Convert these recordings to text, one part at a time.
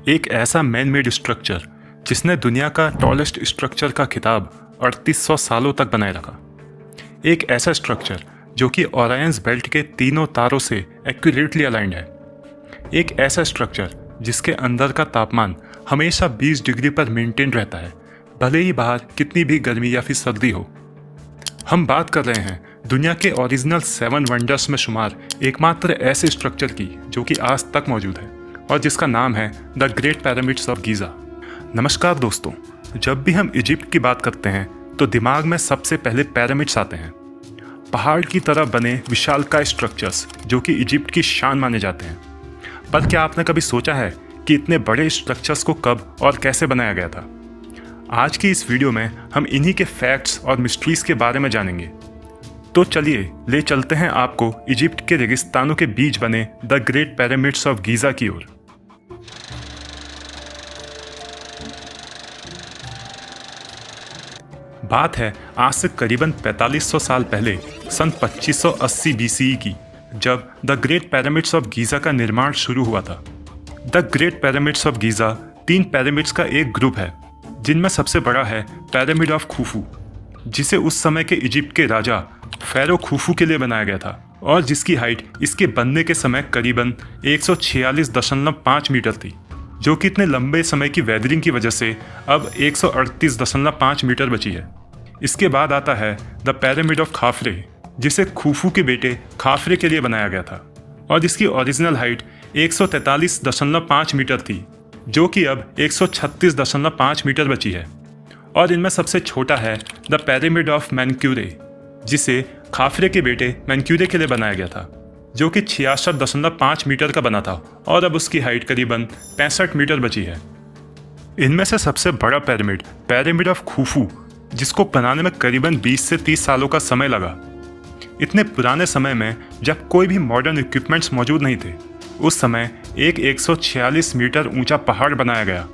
एक ऐसा man made structure जिसने दुनिया का टॉलेस्ट स्ट्रक्चर का खिताब 3800 सालों तक बनाए रखा। एक ऐसा स्ट्रक्चर जो कि ओरायंस बेल्ट के तीनों तारों से एक्यूरेटली अलाइंड है। एक ऐसा स्ट्रक्चर जिसके अंदर का तापमान हमेशा 20 डिग्री पर मेंटेन रहता है, भले ही बाहर कितनी भी गर्मी या फिर सर्दी हो। हम बात कर रहे हैं दुनिया के ओरिजिनल 7 वंडर्स में शुमार एकमात्र ऐसे स्ट्रक्चर की जो कि आज तक मौजूद है और जिसका नाम है the great pyramids of Giza. नमस्कार दोस्तों, जब भी हम इजिप्ट की बात करते हैं तो दिमाग में सबसे पहले पिरामिड्स आते हैं, पहाड़ की तरह बने विशालकाय स्ट्रक्चर्स जो कि इजिप्ट की शान माने जाते हैं। पर क्या आपने कभी सोचा है कि इतने बड़े स्ट्रक्चर्स को कब और कैसे बनाया गया था? आज की इस वीडियो में हम इन्हीं के फैक्ट्स और मिस्ट्रीज के बारे में जानेंगे। तो चलिए ले चलते हैं आपको इजिप्ट के रेगिस्तानों के बीच बने the great pyramids of Giza की ओर। बात है आज से करीबन 4500 साल पहले सन 2580 BCE की, जब the great pyramids of Giza का निर्माण शुरू हुआ था। The great pyramids of Giza 3 pyramids का एक ग्रुप है, जिनमें सबसे बड़ा है पिरामिड ऑफ खुफू, जिसे उस समय के इजिप्ट के राजा फेरो खुफू के लिए बनाया गया था और जिसकी हाइट इसके बनने के समय करीबन 146.5 मीटर थी, जो कि इतने लंबे समय की वेदरिंग की वजह से अब 138.5 मीटर बची है। इसके बाद आता है द पिरामिड ऑफ खाफरे, जिसे खुफू के बेटे खाफरे के लिए बनाया गया था और जिसकी ओरिजिनल हाइट 143.5 मीटर थी, जो कि अब 136.5 मीटर बची है। और इनमें सबसे छोटा है द पिरामिड ऑफ मैनक्यूरे, जिसे खाफरे के बेटे मैनक्यूरे के लिए बनाया गया था, जो कि 66.5 मीटर का बना था और अब उसकी हाइट करीबन 65 मीटर बची है। इनमें से सबसे बड़ा पिरामिड पिरामिड ऑफ खुफू, जिसको बनाने में करीबन 20 से 30 सालों का समय लगा। इतने पुराने समय में जब कोई भी मॉडर्न इक्विपमेंट्स मौजूद नहीं थे, उस समय एक 146 मीटर ऊंचा पहाड़ बनाया गया,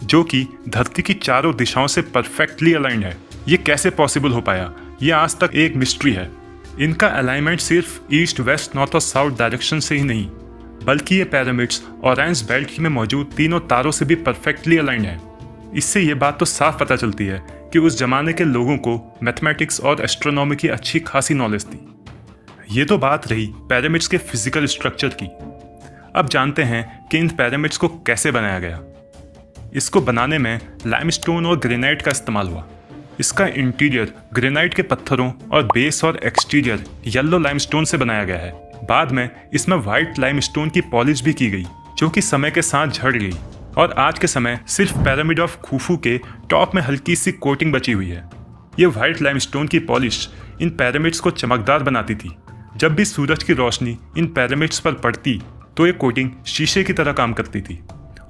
जो कि धरती की चारों दिशाओं से परफेक्टली अलाइंड है। ये कैसे पॉसिबल हो पाया, ये आज तक एक मिस्ट्री है। इनका अलाइनमेंट सिर्फ ईस्ट, वेस्ट, नॉर्थ और साउथ डायरेक्शन से ही नहीं, बल्कि ये पिरामिड्स ओरायंस बेल्ट में मौजूद तीनों तारों से भी परफेक्टली अलाइंड है। इससे ये बात तो साफ पता चलती है कि उस जमाने के लोगों को मैथमेटिक्स और एस्ट्रोनॉमी की अच्छी खासी नॉलेज थी। ये तो बात रही पिरामिड्स के फिजिकल स्ट्रक्चर की। अब जानते हैं कि इन पिरामिड्स को कैसे बनाया गया। इसको बनाने में लाइमस्टोन और ग्रेनाइट का इस्तेमाल हुआ। इसका इंटीरियर ग्रेनाइट के पत्थरों और बेस और एक्सटीरियर येलो लाइमस्टोन से बनाया गया है। बाद में इसमें व्हाइट लाइमस्टोन की पॉलिश भी की गई, जो कि समय के साथ झड़ गई और आज के समय सिर्फ पिरामिड ऑफ खुफू के टॉप में हल्की सी कोटिंग बची हुई है। ये व्हाइट लाइमस्टोन की पॉलिश इन पिरामिड्स को चमकदार बनाती थी। जब भी सूरज की रोशनी इन पिरामिड्स पर पड़ती तो ये कोटिंग शीशे की तरह काम करती थी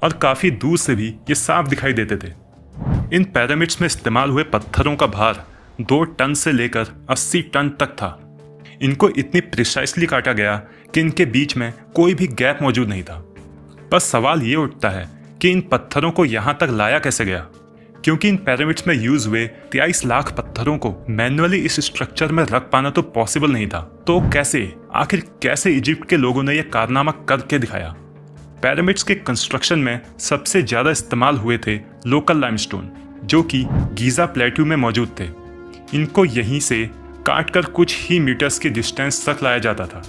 और काफ़ी दूर से भी ये साफ दिखाई देते थे। इन पिरामिड्स में इस्तेमाल हुए पत्थरों का भार 2 टन से लेकर 80 टन तक था। इनको इतनी प्रिसाइसली काटा गया कि इनके बीच में कोई भी गैप मौजूद नहीं था। बस सवाल ये उठता है कि इन पत्थरों को यहाँ तक लाया कैसे गया, क्योंकि इन पिरामिड्स में यूज हुए 23 लाख पत्थरों को मैन्युअली इस स्ट्रक्चर में रख पाना तो पॉसिबल नहीं था। तो आखिर कैसे इजिप्ट के लोगों ने यह कारनामा करके दिखाया? पिरामिड्स के कंस्ट्रक्शन में सबसे ज़्यादा इस्तेमाल हुए थे लोकल लाइमस्टोन, जो कि गीज़ा प्लेट्यू में मौजूद थे। इनको यहीं से काटकर कुछ ही मीटर्स की डिस्टेंस तक लाया जाता था।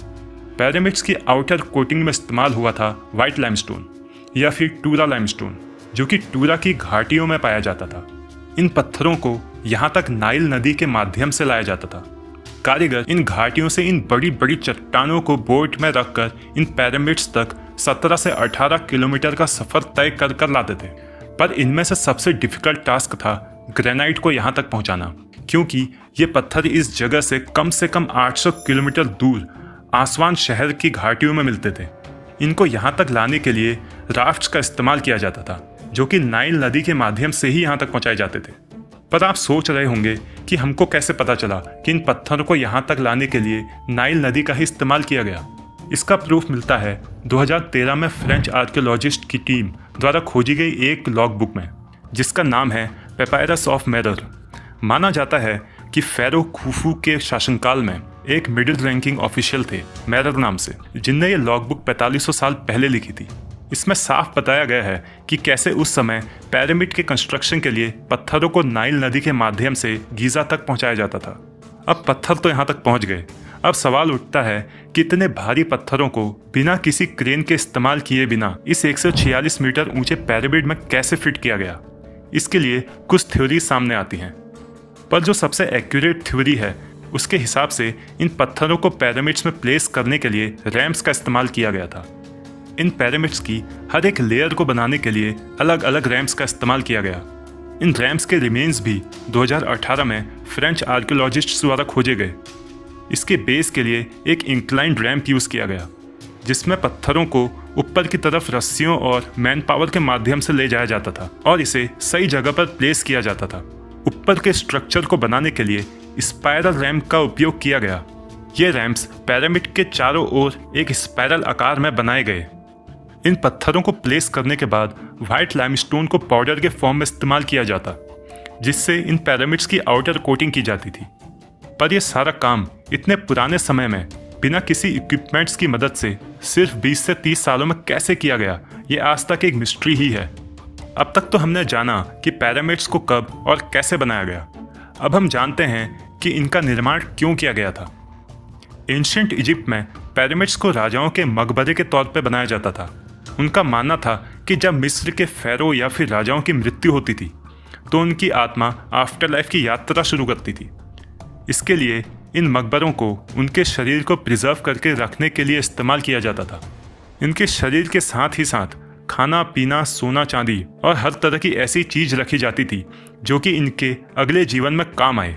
पिरामिड्स की आउटर कोटिंग में इस्तेमाल हुआ था वाइट लाइमस्टोन या फिर टूरा लाइमस्टोन, जो कि टूरा की घाटियों में पाया जाता था। इन पत्थरों को यहाँ तक नाइल नदी के माध्यम से लाया जाता था। कारीगर इन घाटियों से इन बड़ी बड़ी चट्टानों को बोट में रखकर इन पिरामिड्स तक 17 से 18 किलोमीटर का सफर तय कर कर लाते थे। पर इनमें से सबसे डिफिकल्ट टास्क था ग्रेनाइट को यहाँ तक पहुँचाना, क्योंकि ये पत्थर इस जगह से कम 800 किलोमीटर दूर आसवान शहर की घाटियों में मिलते थे। इनको यहाँ तक लाने के लिए राफ्ट्स का इस्तेमाल किया जाता था, जो कि नाइल नदी के माध्यम से ही यहाँ तक पहुँचाए जाते थे। पर आप सोच रहे होंगे कि हमको कैसे पता चला कि इन पत्थरों को यहाँ तक लाने के लिए नाइल नदी का ही इस्तेमाल किया गया। इसका प्रूफ मिलता है 2013 में फ्रेंच आर्कियोलॉजिस्ट की टीम द्वारा खोजी गई एक लॉग बुक में, जिसका नाम है पेपायरस ऑफ मेरर। माना जाता है कि फेरो खुफू के शासनकाल में एक मिडिल रैंकिंग ऑफिशियल थे मेरर नाम से, जिनने ये लॉग बुक 4500 साल पहले लिखी थी। इसमें साफ बताया गया है कि कैसे उस समय पिरामिड के कंस्ट्रक्शन के लिए पत्थरों को नाइल नदी के माध्यम से गीज़ा तक पहुंचाया जाता था। अब पत्थर तो यहाँ तक पहुंच गए, अब सवाल उठता है कि इतने भारी पत्थरों को बिना किसी क्रेन के इस्तेमाल किए बिना इस 146 मीटर ऊंचे पिरामिड में कैसे फिट किया गया। इसके लिए कुछ थ्योरी सामने आती हैं, पर जो सबसे एक्यूरेट थ्योरी है उसके हिसाब से इन पत्थरों को पिरामिड्स में प्लेस करने के लिए रैम्प्स का इस्तेमाल किया गया था। इन पिरामिड्स की हर एक लेयर को बनाने के लिए अलग अलग रैम्प्स का इस्तेमाल किया गया। इन रैम्प्स के रिमेन्स भी 2018 में फ्रेंच आर्कियोलॉजिस्ट्स द्वारा खोजे गए। इसके बेस के लिए एक इंक्लाइंड रैम्प यूज़ किया गया, जिसमें पत्थरों को ऊपर की तरफ रस्सियों और मैन पावर के माध्यम से ले जाया जाता था और इसे सही जगह पर प्लेस किया जाता था। ऊपर के स्ट्रक्चर को बनाने के लिए स्पाइरल रैम्प का उपयोग किया गया। ये रैम्प्स पिरामिड के चारों ओर एक स्पाइरल आकार में बनाए गए। इन पत्थरों को प्लेस करने के बाद व्हाइट लाइमस्टोन को पाउडर के फॉर्म में इस्तेमाल किया जाता, जिससे इन पिरामिड्स की आउटर कोटिंग की जाती थी। पर यह सारा काम इतने पुराने समय में बिना किसी इक्विपमेंट्स की मदद से सिर्फ 20 से 30 सालों में कैसे किया गया, ये आज तक एक मिस्ट्री ही है। अब तक तो हमने जाना कि पिरामिड्स को कब और कैसे बनाया गया। अब हम जानते हैं कि इनका निर्माण क्यों किया गया था। एंशिएंट इजिप्ट में पिरामिड्स को राजाओं के मकबरे के तौर पर बनाया जाता था। उनका मानना था कि जब मिस्र के फेरो या फिर राजाओं की मृत्यु होती थी तो उनकी आत्मा आफ्टर लाइफ की यात्रा शुरू करती थी। इसके लिए इन मकबरों को उनके शरीर को प्रिजर्व करके रखने के लिए इस्तेमाल किया जाता था। इनके शरीर के साथ ही साथ खाना पीना, सोना चांदी और हर तरह की ऐसी चीज रखी जाती थी जो कि इनके अगले जीवन में काम आए।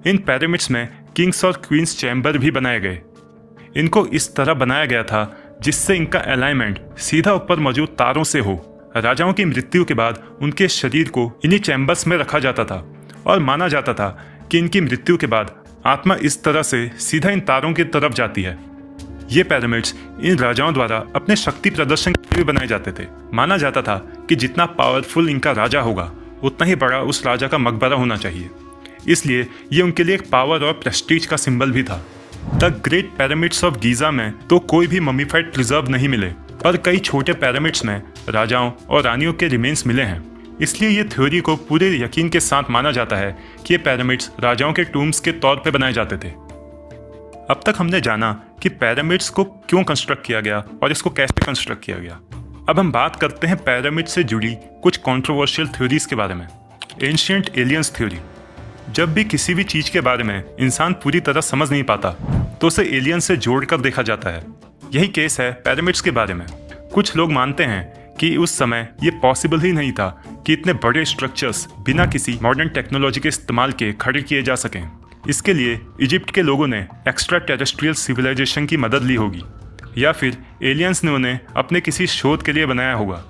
इन पिरामिड्स में किंग्स और क्वींस चैम्बर भी बनाए गए। इनको इस तरह बनाया गया था जिससे इनका अलाइनमेंट सीधा ऊपर मौजूद तारों से हो। राजाओं की मृत्यु के बाद उनके शरीर को इन्हीं चैम्बर्स में रखा जाता था और माना जाता था कि इनकी मृत्यु के बाद आत्मा इस तरह से सीधा इन तारों की तरफ जाती है। ये पिरामिड्स इन राजाओं द्वारा अपने शक्ति प्रदर्शन के लिए बनाए जाते थे। माना जाता था कि जितना पावरफुल इनका राजा होगा उतना ही बड़ा उस राजा का मकबरा होना चाहिए। इसलिए ये उनके लिए एक पावर और प्रेस्टीज का सिंबल भी था। The great pyramids of Giza में तो कोई भी ममीफाइड प्रिजर्व नहीं मिले, और कई छोटे पिरामिड्स में राजाओं और रानियों के रिमेन्स मिले हैं। इसलिए ये थ्योरी को पूरे यकीन के साथ माना जाता है कि ये पिरामिड्स राजाओं के टूम्स के तौर पर बनाए जाते थे। अब तक हमने जाना कि पिरामिड्स को क्यों कंस्ट्रक्ट किया गया और इसको कैसे कंस्ट्रक्ट किया गया। अब हम बात करते हैं पिरामिड से जुड़ी कुछ कंट्रोवर्शियल थ्योरीज के बारे में। Ancient aliens theory. जब भी किसी भी चीज के बारे में इंसान पूरी तरह समझ नहीं पाता तो उसे एलियन से जोड़कर देखा जाता है। यही केस है पिरामिड्स के बारे में। कुछ लोग मानते हैं कि उस समय ये पॉसिबल ही नहीं था कि इतने बड़े स्ट्रक्चर्स बिना किसी मॉडर्न टेक्नोलॉजी के इस्तेमाल के खड़े किए जा सकें। इसके लिए इजिप्ट के लोगों ने एक्स्ट्रा टेरेस्ट्रियल सिविलाइजेशन की मदद ली होगी, या फिर एलियंस ने उन्हें अपने किसी शोध के लिए बनाया होगा।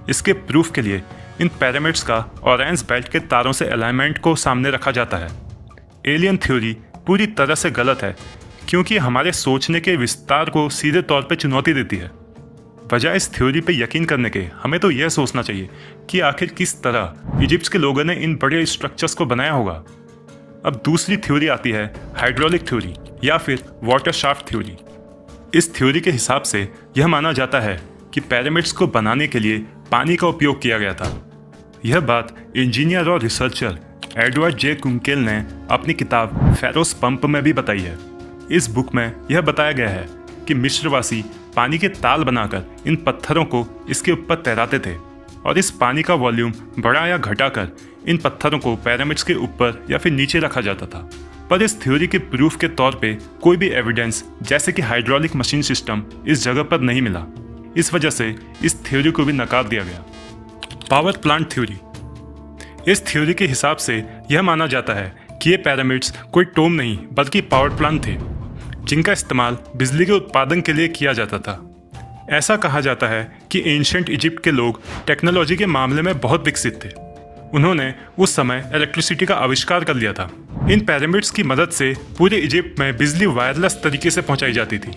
इसके प्रूफ के लिए इन पिरामिड्स का ऑरेंज बेल्ट के तारों से अलाइनमेंट को सामने रखा जाता है। एलियन थ्योरी पूरी तरह से गलत है, क्योंकि हमारे सोचने के विस्तार को सीधे तौर पर चुनौती देती है। बजाय इस थ्योरी पे यकीन करने के हमें तो यह सोचना चाहिए कि आखिर किस तरह इजिप्ट के लोगों ने इन बड़े स्ट्रक्चर्स को बनाया होगा। अब दूसरी थ्योरी आती है हाइड्रोलिक थ्योरी या फिर वाटर शाफ्ट थ्योरी। इस थ्योरी के हिसाब से यह माना जाता है कि पिरामिड्स को बनाने के लिए पानी का उपयोग किया गया था। यह बात इंजीनियर और रिसर्चर एडवर्ड जे कुंकेल ने अपनी किताब फेरोस पंप में भी बताई है। इस बुक में यह बताया गया है कि मिस्रवासी पानी के ताल बनाकर इन पत्थरों को इसके ऊपर तैराते थे और इस पानी का वॉल्यूम बढ़ा या घटाकर इन पत्थरों को पिरामिड्स के ऊपर या फिर नीचे रखा जाता था। पर इस थ्योरी के प्रूफ के तौर पे कोई भी एविडेंस जैसे कि हाइड्रोलिक मशीन सिस्टम इस जगह पर नहीं मिला। इस वजह से इस थ्योरी को भी नकार दिया गया। Power plant theory. इस थ्योरी के हिसाब से यह माना जाता है कि ये पिरामिड्स कोई टोम नहीं बल्कि पावर प्लांट थे, जिनका इस्तेमाल बिजली के उत्पादन के लिए किया जाता था। ऐसा कहा जाता है कि एंशिएंट इजिप्ट के लोग टेक्नोलॉजी के मामले में बहुत विकसित थे। उन्होंने उस समय इलेक्ट्रिसिटी का आविष्कार कर लिया था। इन पिरामिड्स की मदद से पूरे इजिप्ट में बिजली वायरलेस तरीके से पहुंचाई जाती थी।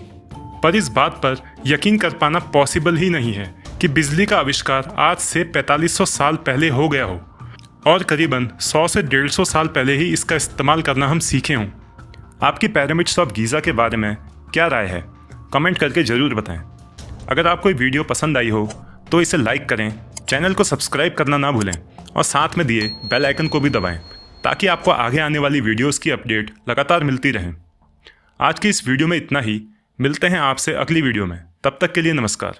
पर इस बात पर यकीन कर पाना पॉसिबल ही नहीं है कि बिजली का आविष्कार आज से 4500 साल पहले हो गया हो और करीबन 100 से 150 साल पहले ही इसका इस्तेमाल करना हम सीखे हों। आपकी पिरामिड्स ऑफ गीज़ा के बारे में क्या राय है? कमेंट करके ज़रूर बताएं। अगर आपको ये वीडियो पसंद आई हो तो इसे लाइक करें, चैनल को सब्सक्राइब करना ना भूलें और साथ में दिए बेल आइकन को भी दबाएं ताकि आपको आगे आने वाली वीडियोस की अपडेट लगातार मिलती रहें। आज की इस वीडियो में इतना ही। मिलते हैं आपसे अगली वीडियो में। तब तक के लिए नमस्कार।